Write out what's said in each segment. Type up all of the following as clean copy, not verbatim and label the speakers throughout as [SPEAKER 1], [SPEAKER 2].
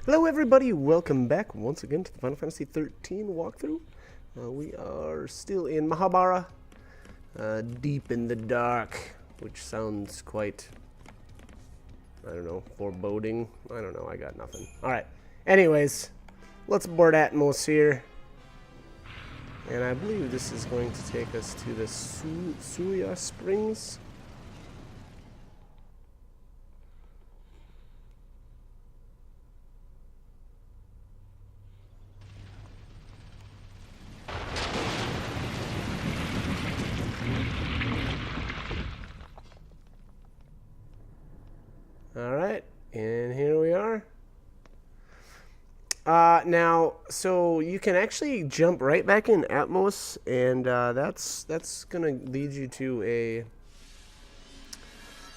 [SPEAKER 1] Hello everybody, welcome back once again to the Final Fantasy XIII walkthrough. We are still in Mahabara, deep in the dark, which sounds quite, I don't know, foreboding. I don't know, I got nothing. Alright, anyways, let's board Atmos here. And I believe this is going to take us to the Suya Springs. Alright, and here we are. Now, so you can actually jump right back in Atmos, and that's gonna lead you to a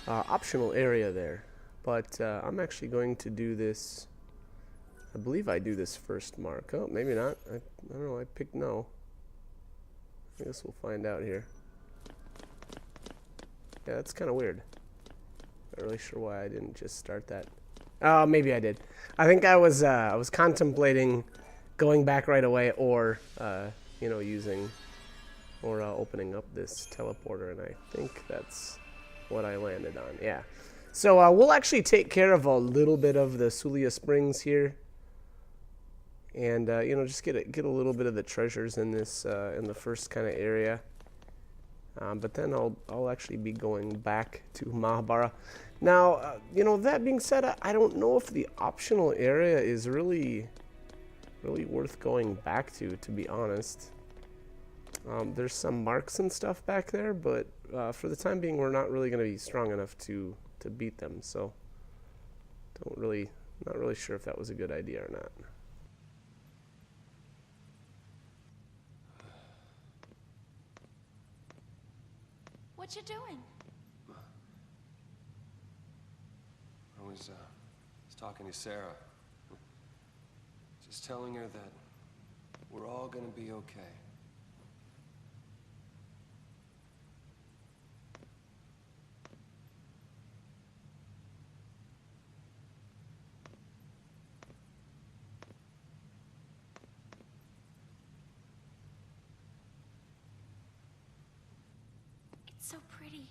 [SPEAKER 1] optional area there. But I'm actually going to do this. I believe I do this first, Mark. Oh, maybe not. I don't know. I picked no. I guess we'll find out here. Yeah, that's kind of weird. Not really sure why I didn't just start that. Oh, maybe I did. I think I was contemplating going back right away, or you know, using or opening up this teleporter, and I think that's what I landed on. Yeah. So we'll actually take care of a little bit of the Suya Springs here, and you know, just get a little bit of the treasures in this in the first kind of area. But then I'll actually be going back to Mahabara. Now, you know, that being said, I don't know if the optional area is really worth going back to be honest. There's some marks and stuff back there, but for the time being, we're not really going to be strong enough to beat them. So, not really sure if that was a good idea or not.
[SPEAKER 2] What you doing?
[SPEAKER 3] I was talking to Sarah. Just telling her that we're all gonna be okay.
[SPEAKER 2] It's so pretty.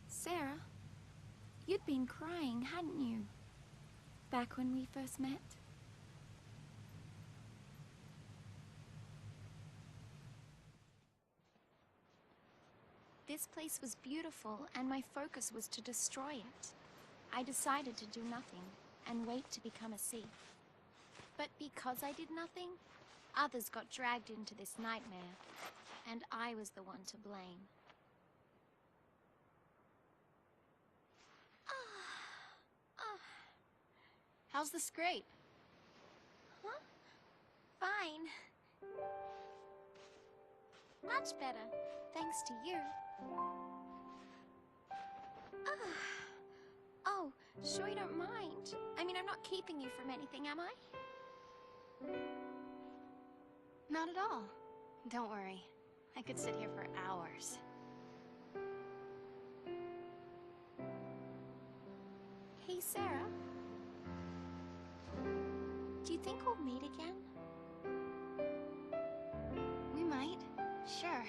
[SPEAKER 2] Sarah, you'd been crying, hadn't you? Back when we first met? This place was beautiful, and my focus was to destroy it. I decided to do nothing, and wait to become a thief. But because I did nothing, others got dragged into this nightmare, and I was the one to blame. How's the scrape? Huh? Fine. Much better, thanks to you. Oh, sure you don't mind? I mean, I'm not keeping you from anything, am I?
[SPEAKER 4] Not at all. Don't worry. I could sit here for hours.
[SPEAKER 2] Hey, Sarah. Do you think we'll meet again?
[SPEAKER 4] We might. Sure.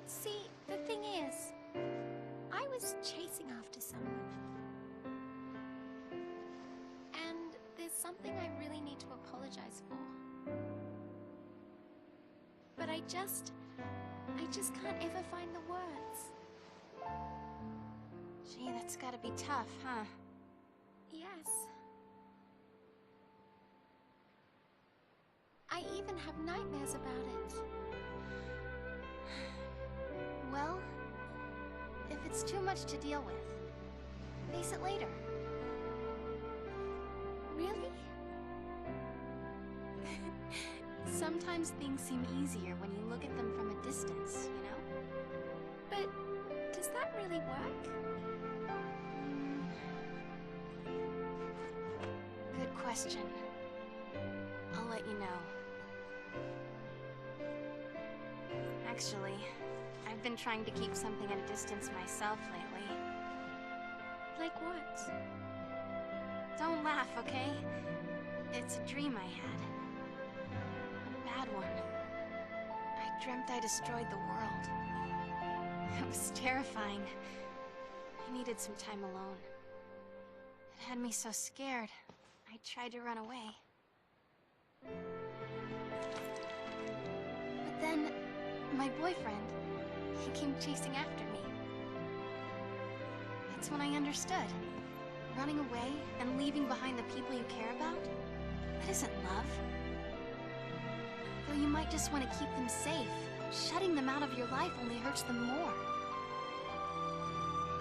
[SPEAKER 2] See, the thing is, I was chasing after someone. And there's something I really need to apologize for. But I just can't ever find the words.
[SPEAKER 4] Gee, that's gotta be tough, huh?
[SPEAKER 2] Yes. I even have nightmares about it.
[SPEAKER 4] Well, if it's too much to deal with, face it later.
[SPEAKER 2] Really?
[SPEAKER 4] Sometimes things seem easier when you look at them from a distance, you know?
[SPEAKER 2] But does that really work?
[SPEAKER 4] Good question. I'll let you know. Actually, I've been trying to keep something at a distance myself lately.
[SPEAKER 2] Like what?
[SPEAKER 4] Don't laugh, okay? It's a dream I had. A bad one. I dreamt I destroyed the world. It was terrifying. I needed some time alone. It had me so scared, I tried to run away. But then, my boyfriend, he came chasing after me. That's when I understood. Running away and leaving behind the people you care about? That isn't love. Though you might just want to keep them safe, shutting them out of your life only hurts them more.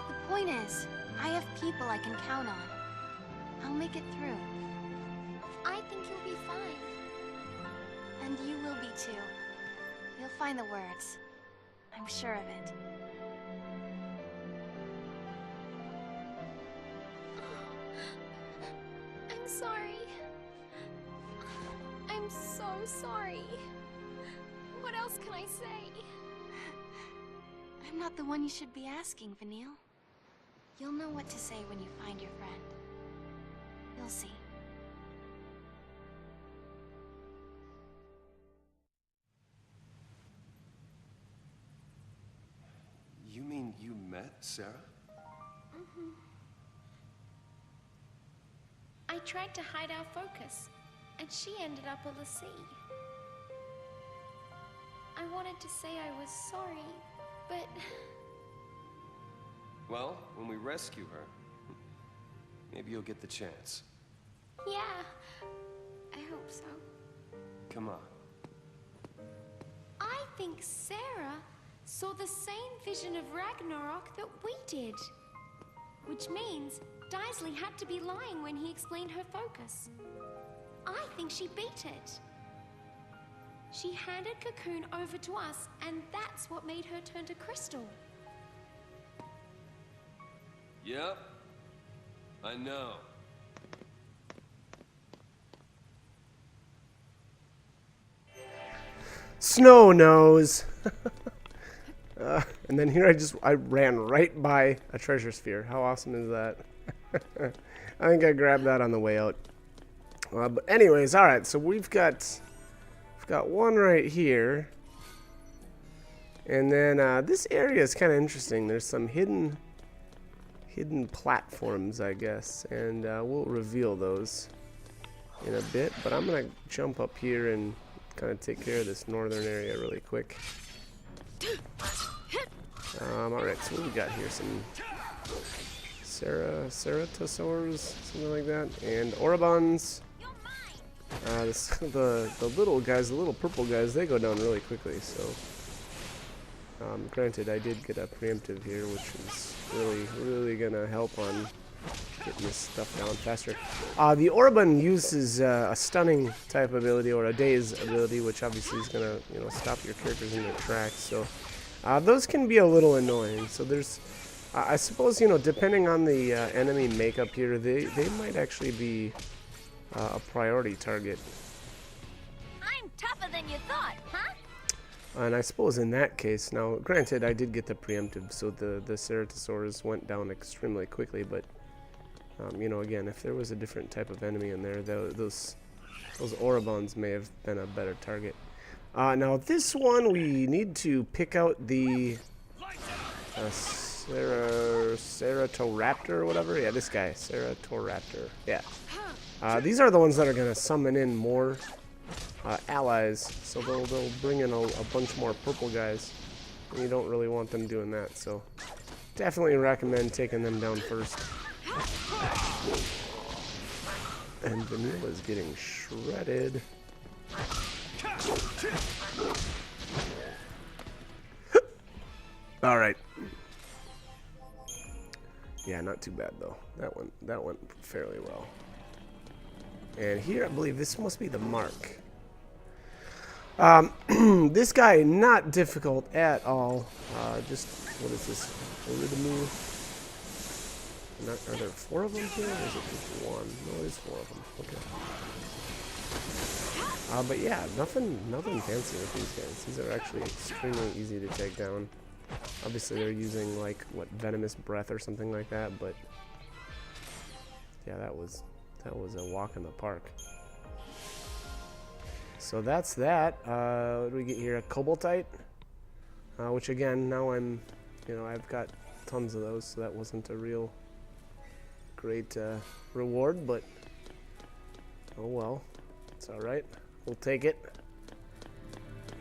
[SPEAKER 4] The point is, I have people I can count on. I'll make it through.
[SPEAKER 2] I think you'll be fine.
[SPEAKER 4] And you will be too. You'll find the words. I'm sure of it.
[SPEAKER 2] I'm sorry. I'm so sorry. What else can I say?
[SPEAKER 4] I'm not the one you should be asking, Vanille. You'll know what to say when you find your friend. You'll see.
[SPEAKER 3] You mean you met Sarah?
[SPEAKER 2] I tried to hide our focus, and she ended up on the sea. I wanted to say I was sorry, but...
[SPEAKER 3] Well, when we rescue her, maybe you'll get the chance.
[SPEAKER 2] yeah, I hope so.
[SPEAKER 3] Come on.
[SPEAKER 2] I think Sarah saw the same vision of Ragnarok that we did. Which means Daisley had to be lying when he explained her focus. I think she beat it. She handed Cocoon over to us, and that's what made her turn to Crystal.
[SPEAKER 3] Yep. I know.
[SPEAKER 1] Snow knows. And then here I ran right by a treasure sphere. How awesome is that? I think I grabbed that on the way out. But anyways, all right. So we've got one right here, and then this area is kind of interesting. There's some hidden platforms, I guess, and we'll reveal those in a bit. But I'm gonna jump up here and kind of take care of this northern area really quick. Alright, so what we got here? Some Ceratosaurs, something like that, and Orobons. The little guys, the little purple guys, they go down really quickly. So, granted, I did get a preemptive here, which is really gonna help on getting this stuff down faster. The Orobon uses a stunning type ability or a daze ability, which obviously is gonna stop your characters in their tracks. So those can be a little annoying. So there's, I suppose depending on the enemy makeup here, they might actually be a priority target.
[SPEAKER 2] I'm tougher than you thought, huh?
[SPEAKER 1] And I suppose in that case, now granted I did get the preemptive, so the Ceratosaurs went down extremely quickly, but again, if there was a different type of enemy in there, those Orobons may have been a better target. Now this one, we need to pick out the Ceratoraptor or whatever. Yeah, this guy, Ceratoraptor. Yeah. These are the ones that are going to summon in more allies, so they'll bring in a bunch more purple guys. And you don't really want them doing that, so definitely recommend taking them down first. And Vanilla's getting shredded. All right. Yeah, not too bad though. That went fairly well. And here, I believe this must be the mark. This guy, not difficult at all. Just, what is this? Oridamu? Are there 4 of them here, or is it just 1? No, there's 4 of them. Okay. But yeah, nothing fancy with these guys. These are actually extremely easy to take down. Obviously they're using like what, venomous breath or something like that, but yeah, that was a walk in the park. So that's that. What do we get here? A Cobaltite, which again, now I've got tons of those, so that wasn't a real great reward, but oh well, it's all right. We'll take it.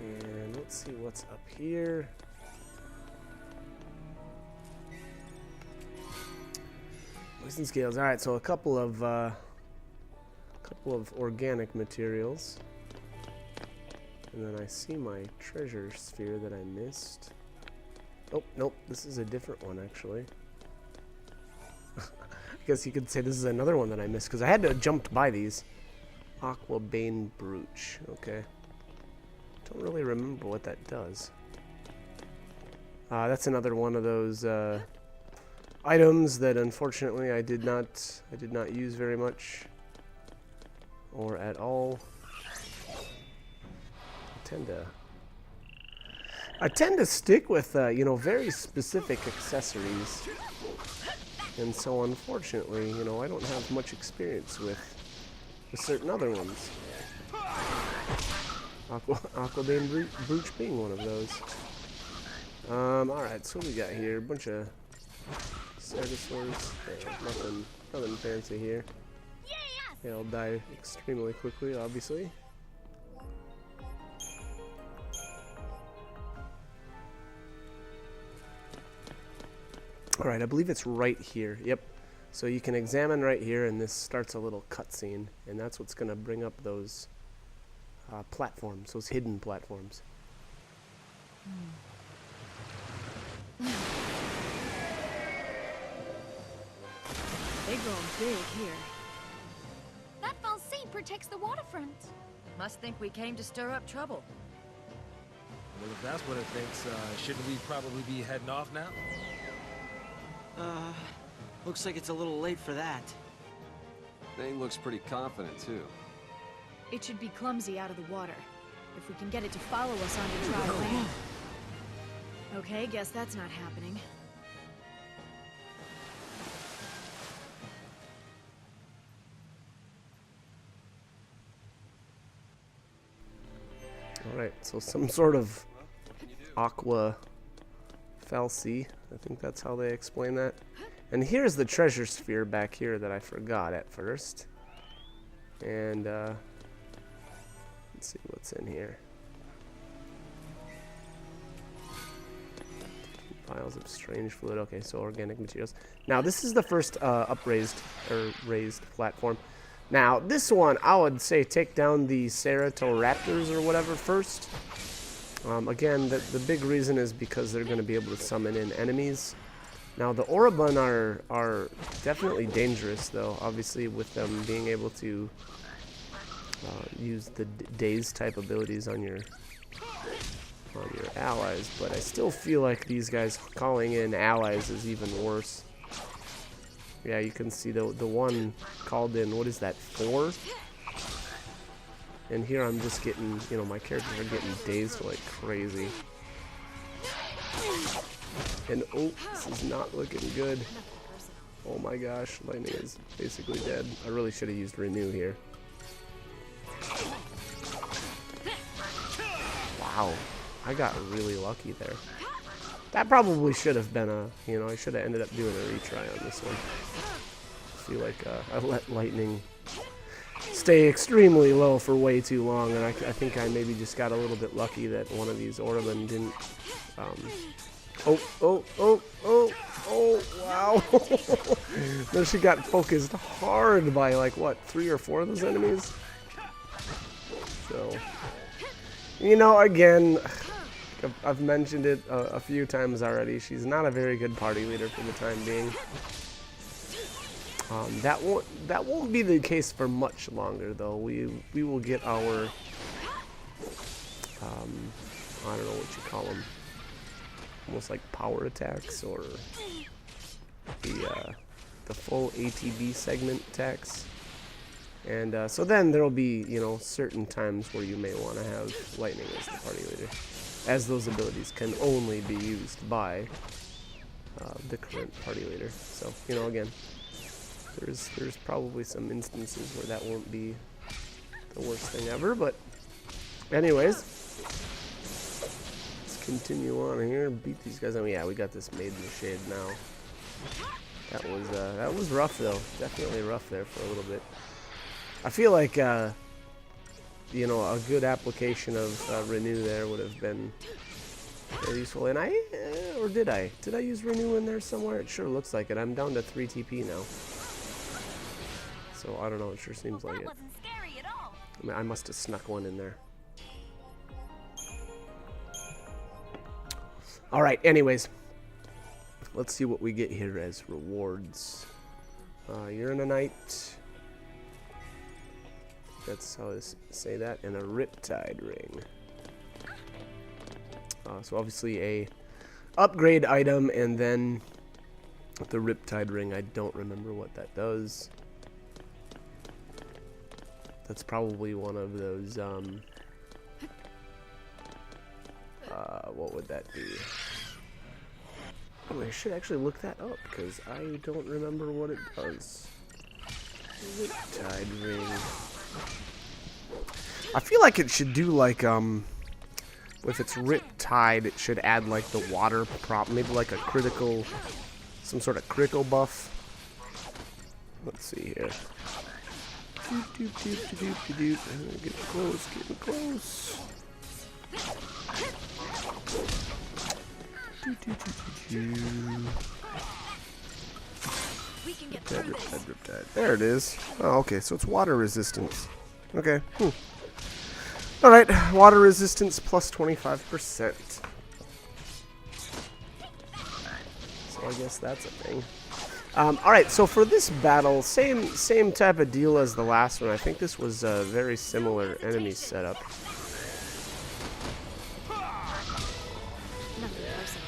[SPEAKER 1] And let's see what's up here. Poison scales. All right, so a couple of organic materials, and then I see my treasure sphere that I missed. Oh nope, this is a different one actually. I guess you could say this is another one that I missed because I had to jump by these. Aquabane Brooch. Okay. Don't really remember what that does. That's another one of those items that unfortunately I did not use very much or at all. I tend to stick with you know, very specific accessories, and so unfortunately, you know, I don't have much experience with certain other ones. Aquabane Brooch being one of those. Alright, so what we got here? A bunch of Ceratosaurs. Nothing fancy here. They'll die extremely quickly, obviously. Alright, I believe it's right here. Yep. So you can examine right here, and this starts a little cutscene, and that's what's going to bring up those platforms, those hidden platforms.
[SPEAKER 5] They're growing big here.
[SPEAKER 2] That Valsey protects the waterfront.
[SPEAKER 5] Must think we came to stir up trouble.
[SPEAKER 6] Well, if that's what it thinks, shouldn't we probably be heading off now?
[SPEAKER 7] Looks like it's a little late for that.
[SPEAKER 3] Thing looks pretty confident, too.
[SPEAKER 5] It should be clumsy out of the water. If we can get it to follow us onto dry land. Okay, guess that's not happening.
[SPEAKER 1] Alright, so some sort of aqua falcy. I think that's how they explain that. And here's the treasure sphere back here that I forgot at first. And let's see what's in here. Piles of strange fluid. Okay, so organic materials. Now this is the first raised platform. Now this one, I would say take down the Ceratoraptors or whatever first. Again, the big reason is because they're going to be able to summon in enemies. Now the Orobun are definitely dangerous, though. Obviously, with them being able to use the daze type abilities on your allies, but I still feel like these guys calling in allies is even worse. Yeah, you can see the one called in. What is that, 4? And here I'm just getting, you know, my characters are getting dazed like crazy. And oh, this is not looking good. Oh my gosh, Lightning is basically dead. I really should have used Renew here. Wow, I got really lucky there. That probably should have been a, you know, I should have ended up doing a retry on this one. I feel like I let Lightning stay extremely low for way too long, and I think I maybe just got a little bit lucky that one of these Orobun didn't, oh, wow. Then she got focused hard by like, what, 3 or 4 of those enemies? So, you know, again, I've mentioned it a few times already. She's not a very good party leader for the time being. That won't be the case for much longer, though. We will get our I don't know what you call them, almost like power attacks, or the full ATB segment attacks. And so then there will be, you know, certain times where you may want to have Lightning as the party leader. as those abilities can only be used by the current party leader. So, you know, again, there's probably some instances where that won't be the worst thing ever, but anyways, let's continue on here and beat these guys. Oh yeah, we got this Maid in the Shade now. That was rough though, definitely rough there for a little bit. I feel like you know, a good application of Renew there would have been very useful. And or did I use Renew in there somewhere? It sure looks like it. I'm down to 3 TP now. So I don't know, it sure seems like it.
[SPEAKER 2] Wasn't scary at all.
[SPEAKER 1] I mean, I must have snuck one in there. Alright, anyways. Let's see what we get here as rewards. Uranite. That's how to say that. And a Riptide Ring. So obviously a upgrade item, and then the Riptide Ring, I don't remember what that does. That's probably one of those, what would that be? Oh, I should actually look that up, because I don't remember what it does. Riptide Ring. I feel like it should do like, if it's Riptide, it should add like the water prop, maybe like a critical, some sort of critical buff. Let's see here. Get close, getting close.
[SPEAKER 5] We can get through this.
[SPEAKER 1] Riptide. There it is. Oh, okay, so it's water resistance. Okay, Alright, water resistance plus 25%. So I guess that's a thing. Alright, so for this battle, same type of deal as the last one. I think this was a very similar enemy setup.
[SPEAKER 5] Nothing personal.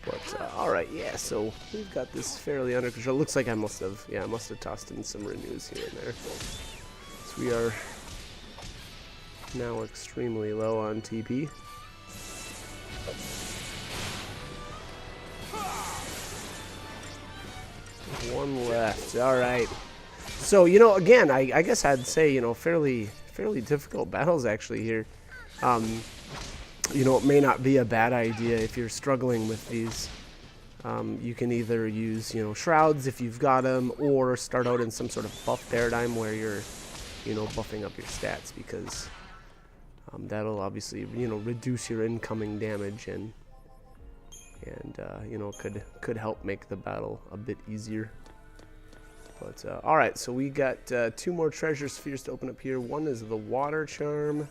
[SPEAKER 1] But, alright, yeah, so we've got this fairly under control. Looks like I must have tossed in some renews here and there. So we are now extremely low on TP. One left. Alright. So, you know, again, I guess I'd say, you know, fairly difficult battles actually here. You know, it may not be a bad idea if you're struggling with these. You can either use, you know, shrouds if you've got them, or start out in some sort of buff paradigm where you're, you know, buffing up your stats, because that'll obviously, you know, reduce your incoming damage and you know, could help make the battle a bit easier. But all right, so we got 2 more treasure spheres to open up here. One is the water charm.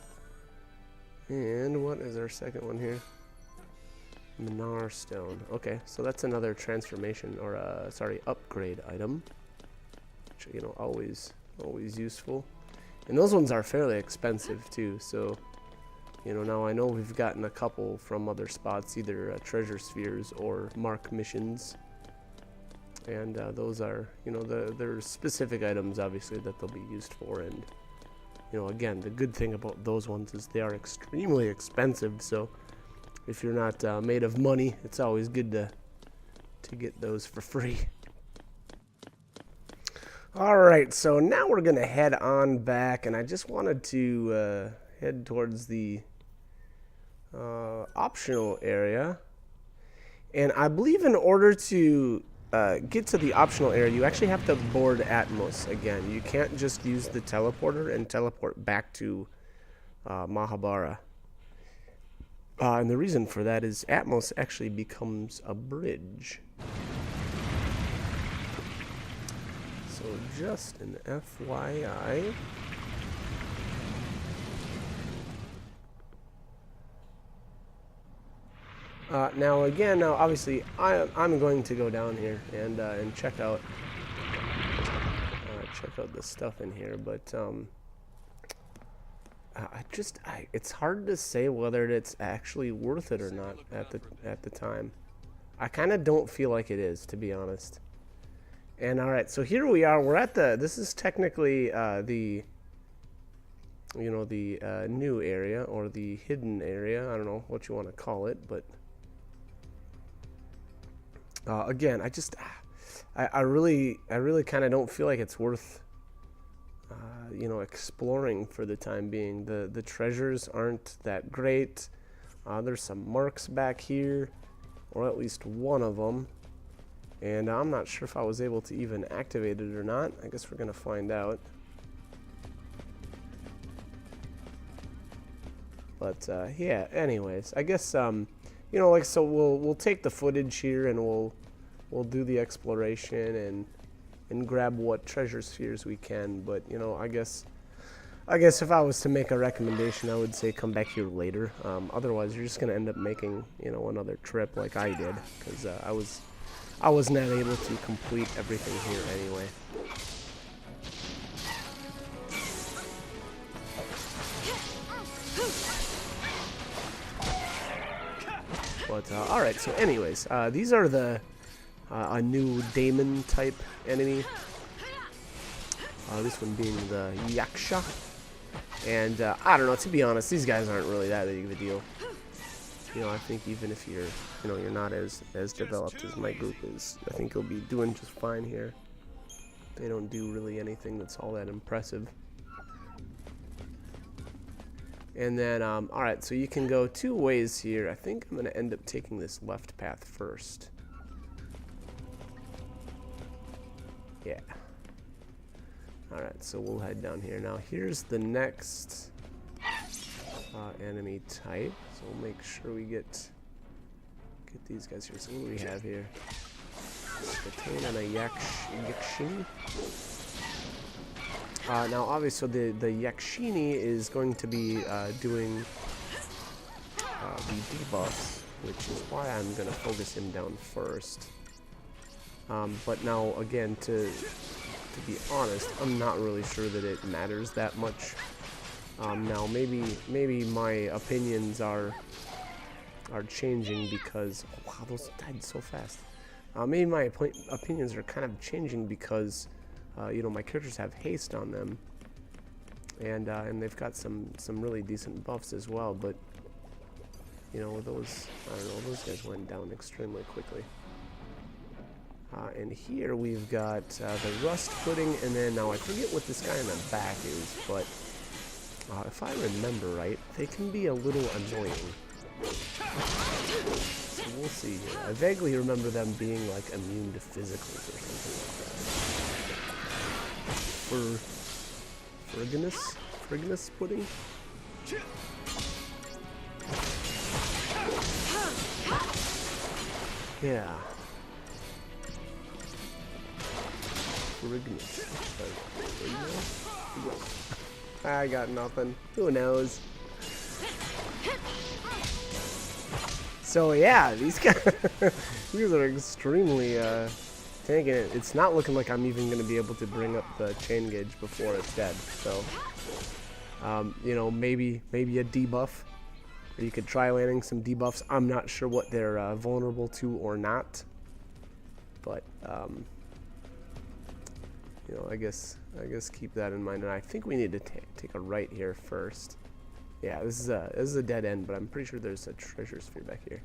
[SPEAKER 1] And what is our second one here? Minar Stone. Okay, so that's another transformation, or sorry, upgrade item. Which, you know, always useful. And those ones are fairly expensive too. So, you know, now I know we've gotten a couple from other spots, either treasure spheres or mark missions. And those are, you know, they're specific items, obviously, that they'll be used for. And you know, again, the good thing about those ones is they are extremely expensive, so if you're not made of money, it's always good to get those for free. Alright, so now we're going to head on back, and I just wanted to head towards the optional area. And I believe in order to get to the optional area, you actually have to board Atmos again. You can't just use the teleporter and teleport back to Mahabara. And the reason for that is Atmos actually becomes a bridge. So just an FYI. Now again, obviously I'm going to go down here and check out the stuff in here, but it's hard to say whether it's actually worth it or not at the time. I kind of don't feel like it is, to be honest. And all right, so here we are. We're at the. This is technically the. You know, the new area or the hidden area. I don't know what you want to call it, but again, I really kind of don't feel like it's worth you know, exploring for the time being. The treasures aren't that great. There's some marks back here, or at least one of them, and I'm not sure if I was able to even activate it or not. I guess we're gonna find out. But yeah, anyways, I guess you know, like, so we'll take the footage here and we'll do the exploration and grab what treasure spheres we can. But you know, I guess if I was to make a recommendation, I would say come back here later. Otherwise, you're just gonna end up making, you know, another trip like I did, because I was not able to complete everything here anyway. But alright, so anyways, these are the a new Daemon type enemy. This one being the Yaksha. And I don't know, to be honest, these guys aren't really that big of a deal. You know, I think even if you're, you know, you're not as developed as my group is, I think you'll be doing just fine here. They don't do really anything that's all that impressive. And then, alright, so you can go two ways here. I think I'm going to end up taking this left path first. Yeah. Alright, so we'll head down here. Now, here's the next enemy type. So we'll make sure we get these guys here. So what do we have here? Skatane and a Yakshini. Now, obviously, the Yakshini is going to be doing the debuffs, which is why I'm going to focus him down first. But now, again, to be honest, I'm not really sure that it matters that much. Now, maybe my opinions are changing because, oh, wow, those died so fast. Maybe my opinions are kind of changing because. You know, my characters have haste on them, and they've got some really decent buffs as well. But you know, those, I don't know, those guys went down extremely quickly. And here we've got the rust pudding, and then now I forget what this guy in the back is, but if I remember right, they can be a little annoying. So we'll see here. I vaguely remember them being like immune to physicals or something like that. Frignus pudding? Yeah. Frignus. I got nothing. Who knows? So yeah, these guys these are extremely tanking it. It's not looking like I'm even going to be able to bring up the chain gauge before it's dead. So, you know, maybe a debuff. Or you could try landing some debuffs. I'm not sure what they're vulnerable to or not. But, you know, I guess keep that in mind. And I think we need to take a right here first. Yeah, this is a dead end, but I'm pretty sure there's a treasure sphere back here.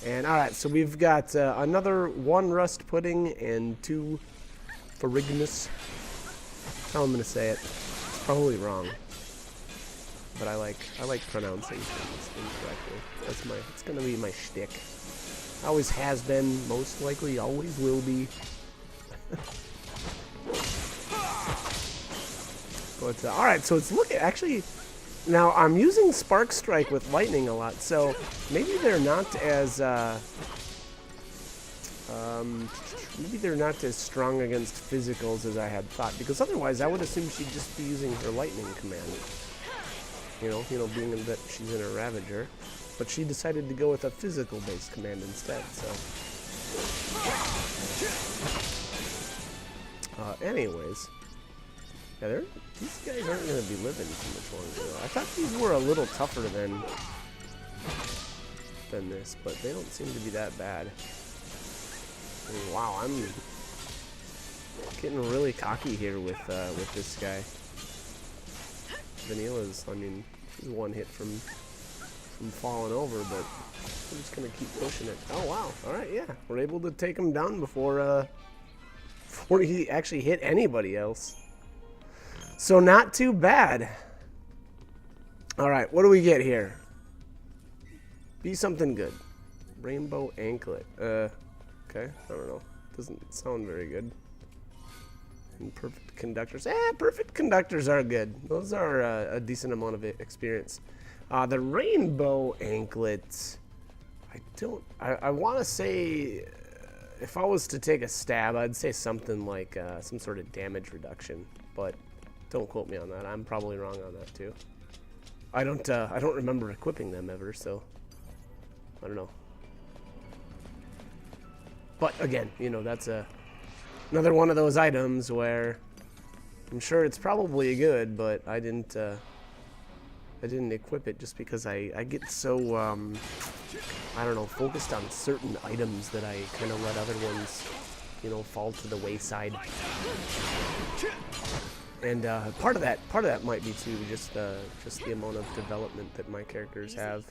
[SPEAKER 1] And alright, so we've got another 1 rust pudding and 2 Frignus. That's how I'm gonna say it. It's probably wrong, but I like pronouncing things incorrectly. It's gonna be my shtick. Always has been, most likely always will be. But alright, so it's actually. Now, I'm using Spark Strike with Lightning a lot, so maybe they're not as, strong against physicals as I had thought, because otherwise I would assume she'd just be using her Lightning command. You know, being that she's in a Ravager, but she decided to go with a physical-based command instead, so. Anyways. Yeah, these guys aren't going to be living too much longer. I thought these were a little tougher than this, but they don't seem to be that bad. I mean, wow, Getting really cocky here with this guy. Vanilla's, I mean, he's one hit from falling over, but we're just gonna keep pushing it. Oh wow! All right, yeah, we're able to take him down before he actually hit anybody else. So not too bad. All right, what do we get here? Be something good. Rainbow anklet. Okay, I don't know. Doesn't sound very good. And perfect conductors. Perfect conductors are good. Those are a decent amount of experience. The rainbow anklet. I want to say, if I was to take a stab, I'd say something like some sort of damage reduction. But don't quote me on that. I'm probably wrong on that too. I don't remember equipping them ever, so I don't know. But again, you know, that's another one of those items where I'm sure it's probably good, but I didn't equip it just because I get so I don't know, focused on certain items that I kind of let other ones, you know, fall to the wayside. And part of that might be too just the amount of development that my characters have.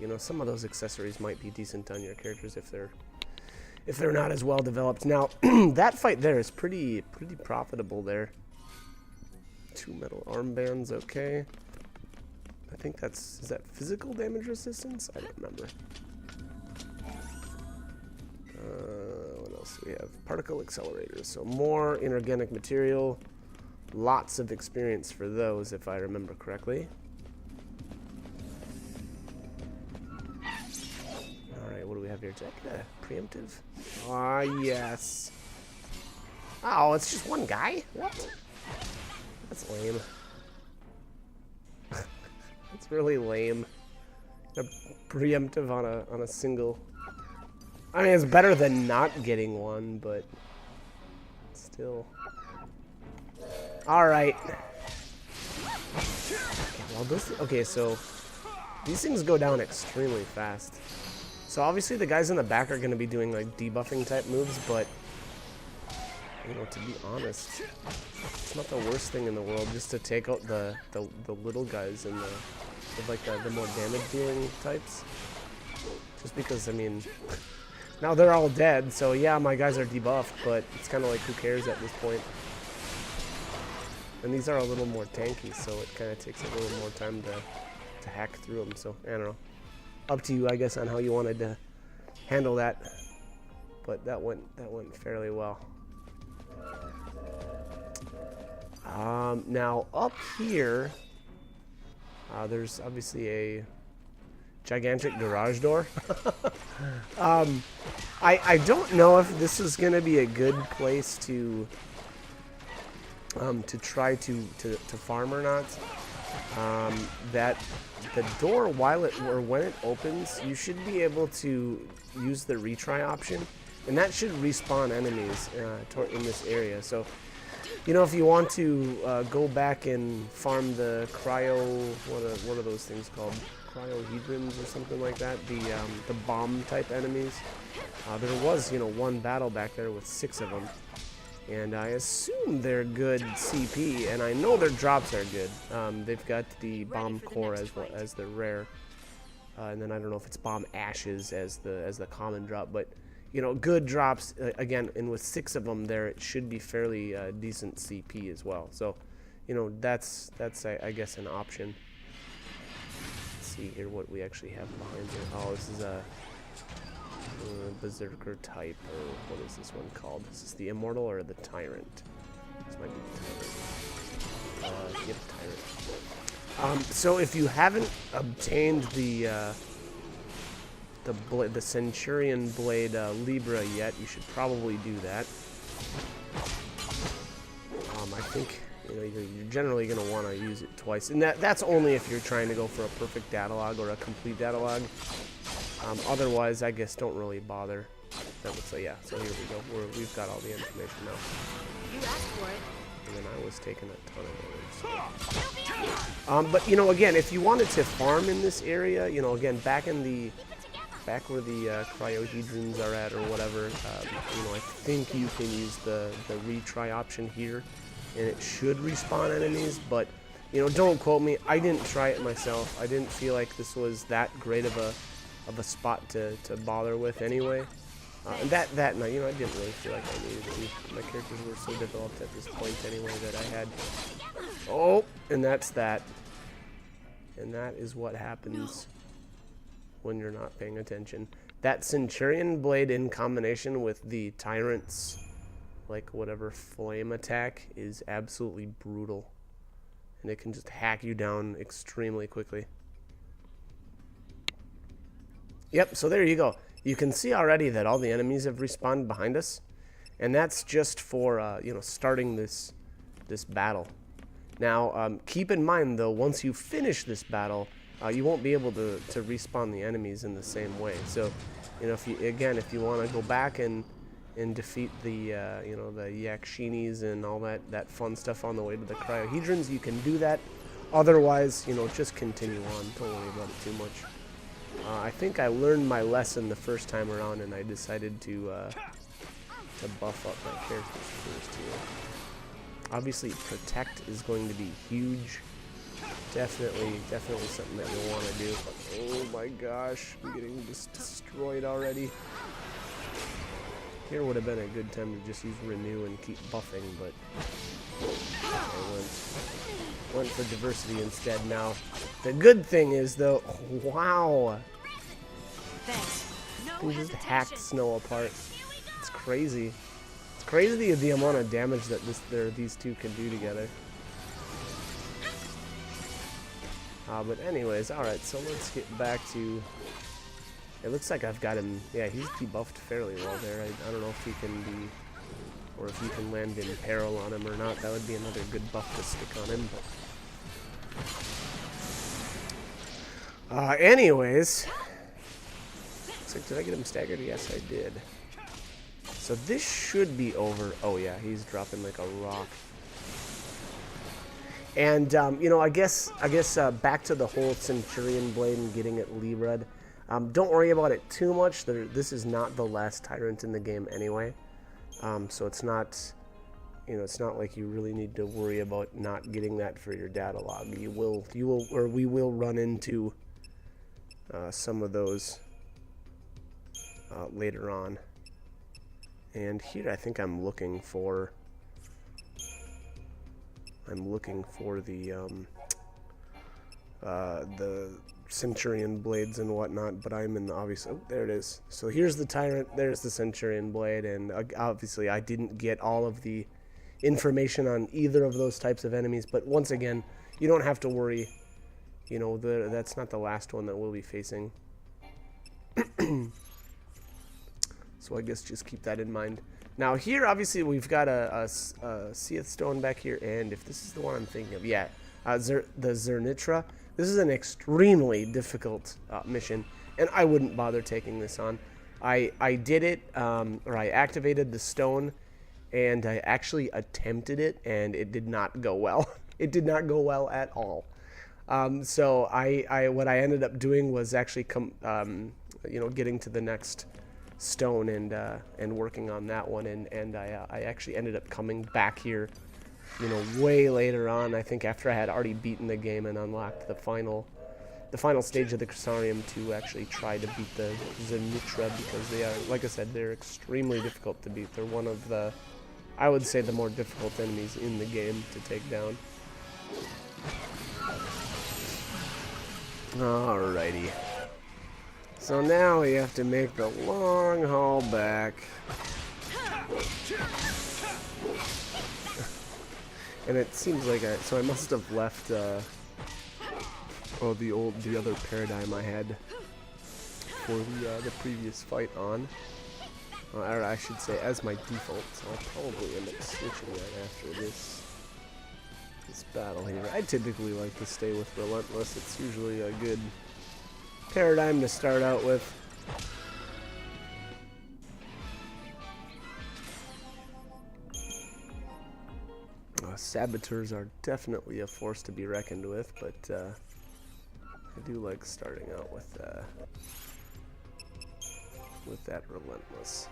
[SPEAKER 1] You know, some of those accessories might be decent on your characters if they're not as well developed. Now, that fight there is pretty profitable there. 2 metal armbands, okay. I think is that physical damage resistance? I don't remember. What else do we have? Particle accelerators. So more inorganic material. Lots of experience for those, if I remember correctly. Alright, what do we have here? Is that preemptive? Ah, yes. Oh, it's just one guy? What? That's lame. That's really lame. A preemptive on a single. I mean, it's better than not getting one, but still. All right. Okay, so these things go down extremely fast. So obviously the guys in the back are going to be doing like debuffing type moves, but you know, to be honest, it's not the worst thing in the world just to take out the little guys and the more damage dealing types. Just because, I mean, now they're all dead, so yeah, my guys are debuffed, but it's kind of like, who cares at this point? And these are a little more tanky, so it kind of takes a little more time to hack through them. So I don't know. Up to you, I guess, on how you wanted to handle that. But that went fairly well. Now up here, there's obviously a gigantic garage door. I don't know if this is gonna be a good place to try to farm or not. That the door, when it opens, you should be able to use the retry option, and that should respawn enemies in this area. So, you know, if you want to go back and farm the what are those things called? Cryohedrons or something like that. The bomb type enemies. There was, you know, one battle back there with 6 of them. And I assume they're good CP, and I know their drops are good. They've got the bomb core as well as the rare, and then I don't know if it's bomb ashes as the common drop. But you know, good drops again, and with 6 of them there, it should be fairly decent CP as well. So, you know, that's I guess an option. Let's see here what we actually have behind here. Oh, this is a Berserker type, or what is this one called? Is this the Immortal or the Tyrant? This might be the Tyrant. Yep, Tyrant. So if you haven't obtained the Centurion Blade Libra yet, you should probably do that. I think, you know, you're generally going to want to use it twice, and that's only if you're trying to go for a perfect data log or a complete data log. Otherwise, I guess don't really bother. That looks like, yeah. So here we go. We've got all the information now.
[SPEAKER 5] You asked for it.
[SPEAKER 1] And then I was taking a ton of damage. So. But you know, again, if you wanted to farm in this area, you know, again, back in the back where the cryohedrons are at or whatever, you know, I think you can use the retry option here, and it should respawn enemies, but, you know, don't quote me. I didn't try it myself. I didn't feel like this was that great of a spot to bother with anyway. And that night, you know, I didn't really feel like I needed to. My characters were so developed at this point anyway that I had... Oh, and that's that. And that is what happens when you're not paying attention. That Centurion blade in combination with the Tyrant's, like, whatever, flame attack is absolutely brutal. And it can just hack you down extremely quickly. Yep, so there you go. You can see already that all the enemies have respawned behind us. And that's just for, you know, starting this battle. Now, keep in mind, though, once you finish this battle, you won't be able to respawn the enemies in the same way. So, you know, if you want to go back and defeat the, you know, the Yakshinis and all that fun stuff on the way to the cryohedrons, you can do that. Otherwise, you know, just continue on. Don't worry about it too much. I think I learned my lesson the first time around, and I decided to buff up my characters first here. Obviously, protect is going to be huge. Definitely something that you'll want to do. Oh my gosh, I'm getting just destroyed already. Here would have been a good time to just use renew and keep buffing, but I went for diversity instead. Now, the good thing is though, wow, you just hacked Snow apart. It's crazy. It's crazy the amount of damage that these two can do together. But anyways, alright, so let's get back to... It looks like I've got him... Yeah, he's debuffed fairly well there. I don't know if he can be... Or if you can land in peril on him or not. That would be another good buff to stick on him, but... anyways... Looks like, did I get him staggered? Yes, I did. So this should be over... Oh yeah, he's dropping like a rock. And, you know, I guess back to the whole Centurion blade and getting it Libra. Don't worry about it too much. This is not the last Tyrant in the game anyway. So it's not, you know, it's not like you really need to worry about not getting that for your data log. We will run into some of those later on. And here I think I'm looking for the Centurion blades and whatnot, but I'm in the obvious... Oh, there it is. So here's the Tyrant, there's the Centurion blade, and obviously I didn't get all of the information on either of those types of enemies, but once again, you don't have to worry. You know, that's not the last one that we'll be facing. So I guess just keep that in mind. Now here, obviously, we've got a Seath Stone back here, and if this is the one I'm thinking of, yeah, the Zernitra. This is an extremely difficult mission, and I wouldn't bother taking this on. I did it, or I activated the stone, and I actually attempted it, and it did not go well. It did not go well at all. So what I ended up doing was actually you know, getting to the next stone and working on that one, and I actually ended up coming back here, you know, way later on. I think after I had already beaten the game and unlocked the final stage of the Crysarium to actually try to beat the Zernitra, because they are, like I said, they're extremely difficult to beat. They're one of the, I would say, the more difficult enemies in the game to take down. Alrighty. So now we have to make the long haul back. And it seems like so I must have left the other paradigm I had for the previous fight on. Or I should say as my default, so I'll probably end up switching that after this battle here. I typically like to stay with Relentless. It's usually a good paradigm to start out with. Saboteurs are definitely a force to be reckoned with, but I do like starting out with with that relentless.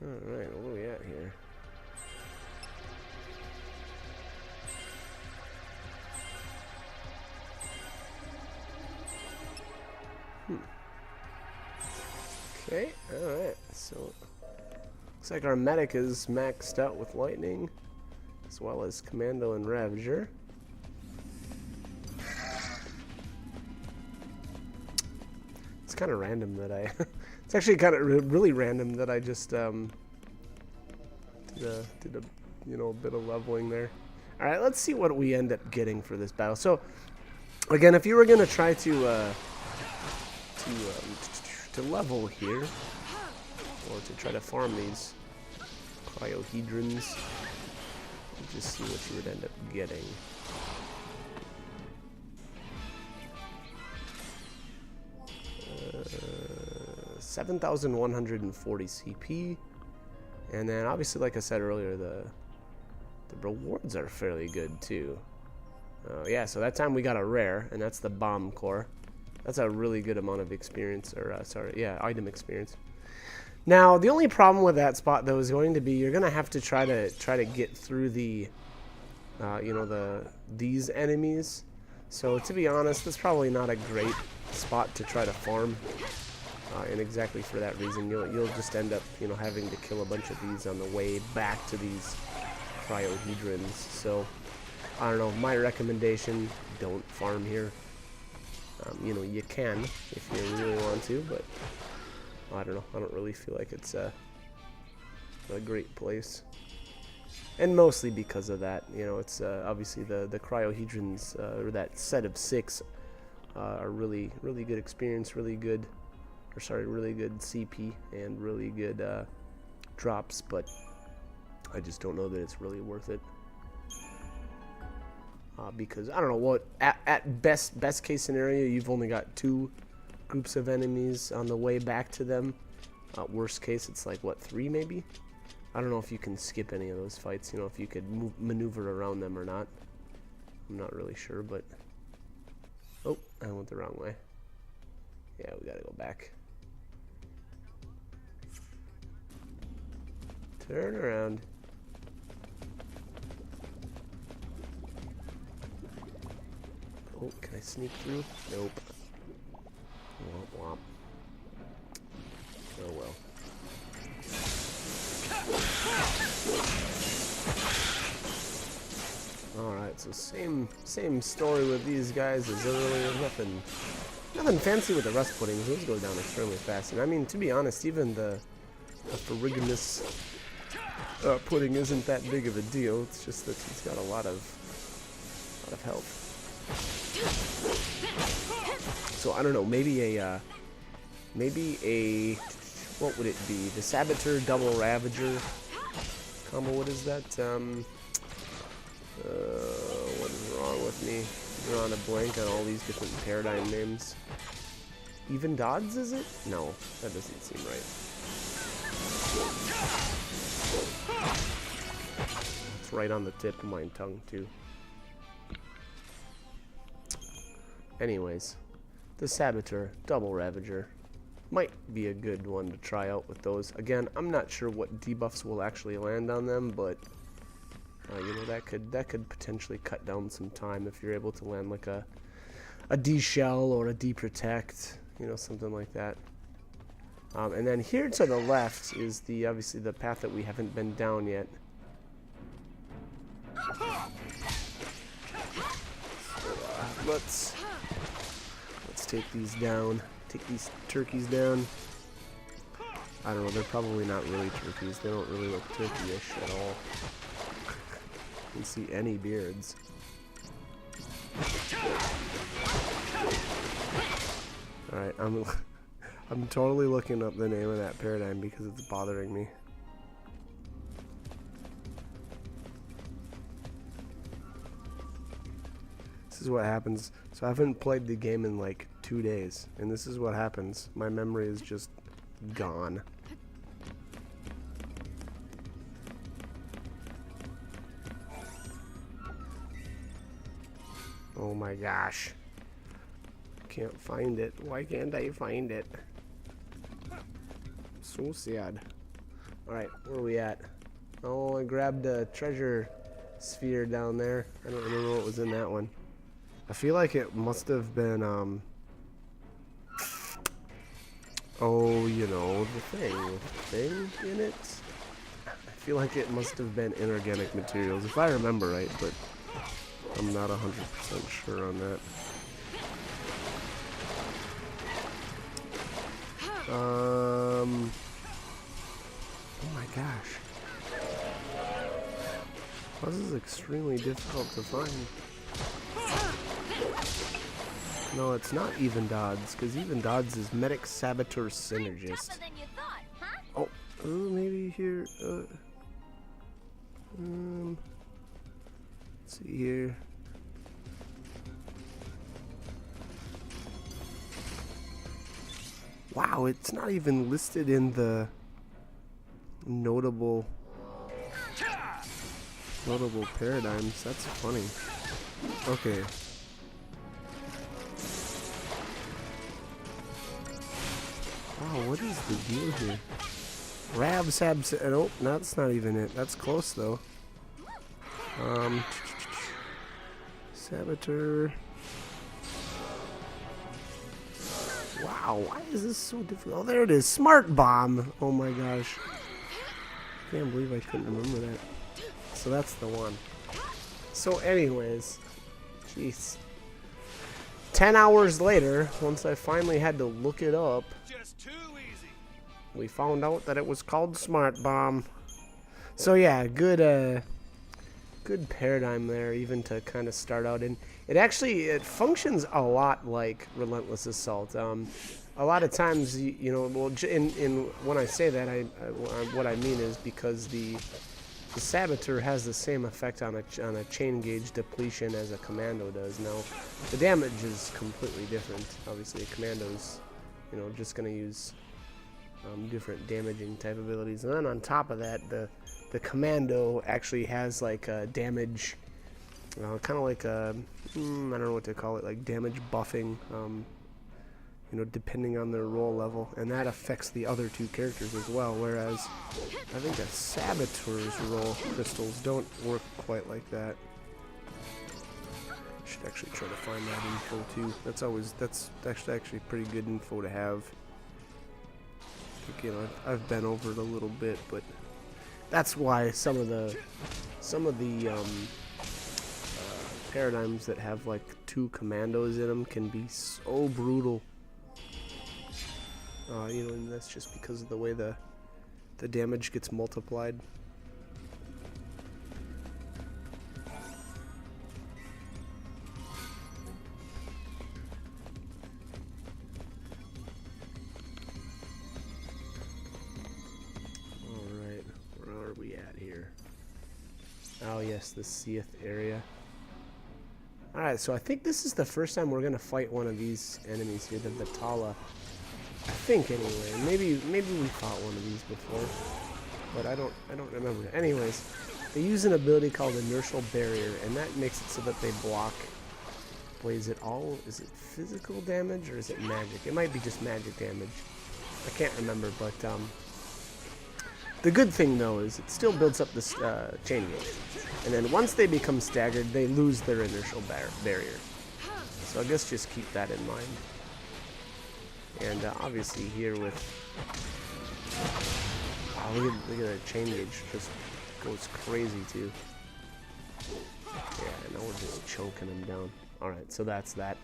[SPEAKER 1] Alright, what are we at here? Okay, alright, so looks like our medic is maxed out with lightning, as well as Commando and Ravager. It's kind of random that I... it's actually kind of really random that I just did a you know, a bit of leveling there. Alright, let's see what we end up getting for this battle. So, again, if you were going to try to level here, or to try to farm these cryohedrons, just see what you would end up getting. 7,140 CP, and then obviously, like I said earlier, the rewards are fairly good too. Yeah, so that time we got a rare, and that's the bomb core. That's a really good amount of experience, or item experience. Now, the only problem with that spot though is going to be you're gonna have to try to get through the, you know, these enemies. So to be honest, that's probably not a great spot to try to farm. And exactly for that reason, you'll just end up, you know, having to kill a bunch of these on the way back to these cryohedrons. So I don't know. My recommendation: don't farm here. You know, you can if you really want to, but I don't know. I don't really feel like it's a great place, and mostly because of that. You know, it's obviously the cryohedrons, or that set of 6, are really good experience, really good CP, and really good drops, but I just don't know that it's really worth it. Because I don't know what at best case scenario, you've only got 2 groups of enemies on the way back to them. Worst case, it's like what, 3 maybe? I don't know if you can skip any of those fights. You know, if you could maneuver around them or not. I'm not really sure, but oh, I went the wrong way. Yeah, we gotta go back. Turn around. Oh, can I sneak through? Nope. Womp womp. Oh well. Alright, so same story with these guys as earlier. Nothing fancy with the rust puddings. Those go down extremely fast. And I mean, to be honest, even the ferruginous pudding isn't that big of a deal. It's just that he's got a lot of health. So I don't know, maybe a what would it be? The Saboteur double Ravager combo. What is that? What is wrong with me? Drawing a blank on all these different paradigm names. Even Dodds, is it? No, that doesn't seem right. It's right on the tip of my tongue too. Anyways, the Saboteur double Ravager might be a good one to try out with those. Again, I'm not sure what debuffs will actually land on them, but you know, that could potentially cut down some time if you're able to land like a D-Shell or a D-Protect, you know, something like that. And then here to the left is obviously the path that we haven't been down yet. So, let's take these down. Take these turkeys down. I don't know, they're probably not really turkeys. They don't really look turkey-ish at all. You can see any beards. Alright, I'm totally looking up the name of that paradigm because it's bothering me. This is what happens. So I haven't played the game in like 2 days, and this is what happens. My memory is just gone. Oh my gosh. Can't find it. Why can't I find it? So sad. Alright, where are we at? Oh, I grabbed a treasure sphere down there. I don't remember what was in that one. I feel like it must have been, oh, you know, the thing in it. I feel like it must have been inorganic materials, if I remember right, but I'm not 100% sure on that. Oh my gosh. This is extremely difficult to find. No, it's not Even Dodds, because Even Dodds is Medic Saboteur Synergist.
[SPEAKER 2] Tougher than you thought, huh?
[SPEAKER 1] Oh, maybe here, let's see here. Wow, it's not even listed in the notable paradigms. That's funny. Okay. Wow, what is the deal here? Nope, that's not even it. That's close though. Saboteur. Wow, why is this so difficult? Oh, there it is. Smart Bomb. Oh my gosh. I can't believe I couldn't remember that. So that's the one. So anyways, jeez. 10 hours later, once I finally had to look it up, we found out that it was called Smart Bomb. So yeah, good paradigm there, even to kind of start out in. It functions a lot like Relentless Assault. A lot of times, you know, well, when I say that, what I mean is because the Saboteur has the same effect on a chain gauge depletion as a Commando does. Now, the damage is completely different. Obviously, a Commando's, you know, just going to use different damaging type abilities, and then on top of that, the Commando actually has like a damage, kind of like a, I don't know what to call it, like damage buffing, you know, depending on their role level, and that affects the other two characters as well, whereas I think a Saboteur's role crystals don't work quite like that. I should actually try to find that info too. That's actually pretty good info to have. You know, I've been over it a little bit, but that's why some of the paradigms that have like 2 Commandos in them can be so brutal. You know, and that's just because of the way the damage gets multiplied. Alright, where are we at here? Oh yes, the Seath area. Alright, so I think this is the first time we're gonna fight one of these enemies here, the Vitala. I think anyway. Maybe we fought one of these before, but I don't remember. Anyways, they use an ability called Inertial Barrier, and that makes it so that they block. Boy, is it physical damage or is it magic? It might be just magic damage. I can't remember, but the good thing though is it still builds up this chain gauge, and then once they become staggered, they lose their inertial barrier. So I guess just keep that in mind. And obviously here with, wow, look at that chain gauge, just goes crazy too. Yeah, now we're just choking him down. Alright, so that's that.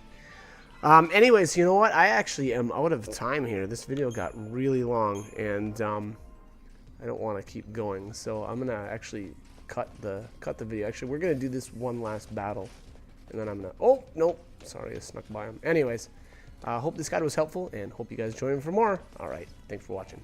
[SPEAKER 1] Anyways, you know what? I actually am out of time here. This video got really long, and I don't want to keep going, so I'm gonna actually cut the video. Actually, we're gonna do this one last battle, and then I'm gonna. Oh nope, sorry, I snuck by him. Anyways. Hope this guide was helpful, and hope you guys join for more. Alright, thanks for watching.